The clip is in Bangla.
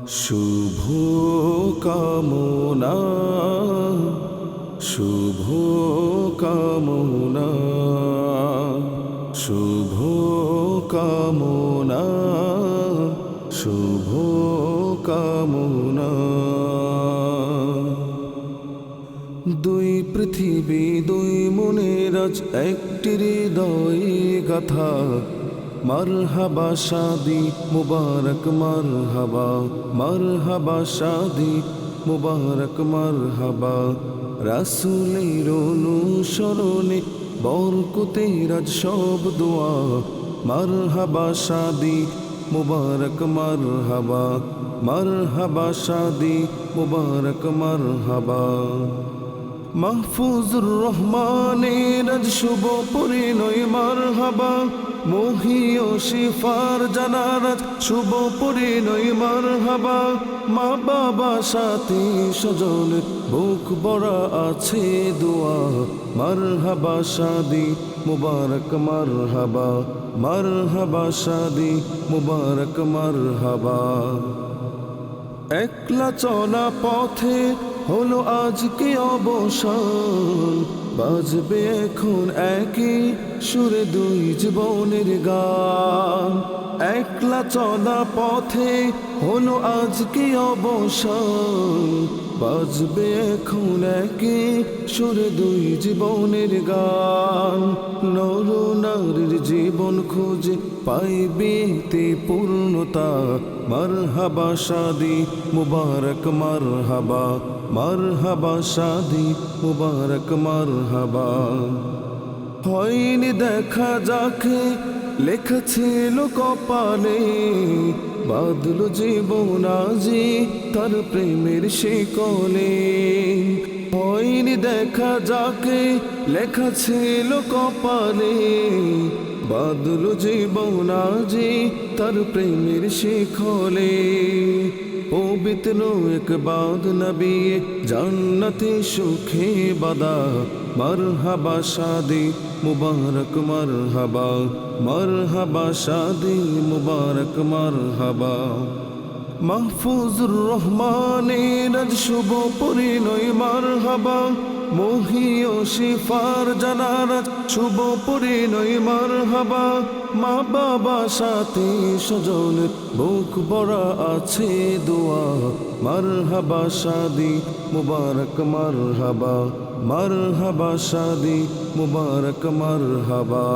শুভ কামনা, শুভ কামনা, শুভ কামনা, শুভ কামনা। দুই পৃথিবী দুই মনের আজ একটি হৃদয় গাথা। মারহাবা শাদি মুবারক মারহাবা, মারহাবা শাদি মুবারক মারহাবা। রাসূলের অনুসরণে বরকতের আজ সব দোয়া। মারহাবা শাদি মুবারক মারহাবা, মারহাবা শাদি মুবারক মারহাবা। মাহফুজুর রহমানের আজ শুভ পরিণয় মারহাবা। মহিয় শিফার জানার আজ শুভ পরিণয় মারহাবা। মা বাবা সাথী স্বজন বুক ভরা আছে দোয়া। মারহাবা শাদি মুবারক মারহাবা, মারহাবা শাদি মুবারক মারহাবা। একলা চলা পথে হলো আজকে অবসান। বাজবে এখন একই সুরে দুই জীবনের গান। একলা চলা পথে হলো আজকে অবসান। বাজবে এখন একই সুরে দুই জীবনের গান। নর নারীর জীবন খুঁজে পাইবে তে পূর্ণতা। মারহাবা শাদি মুবারক মারহাবা, মারহাবা শাদি মুবারক মারহাবা। হয়নি দেখা যাকে লেখা ছিল কপালে, বাদল জীবন আজি তার প্রেমের শিকলে। হয়নি দেখা যাকে লেখা ছিল কপালে, বাদল জীবন আজি তার প্রেমের শিকলে। পবিত্র এক বাদ নবী জান্নাতে সুখে বাদা। মারহাবা শাদি মুবারক মারহাবা, মারহাবা শাদি মুবারক মারহাবা। মাহফুজুর রহমানের আজ শুভ পরিণয় মারহাবা। মহিয় শিফার জানার আজ শুভ পরিণয় মারহাবা। মা বাবা সাথী স্বজন বুক ভরা আছে দোয়া। মারহাবা শাদি মুবারক মারহাবা, মারহাবা শাদি মুবারক মারহাবা।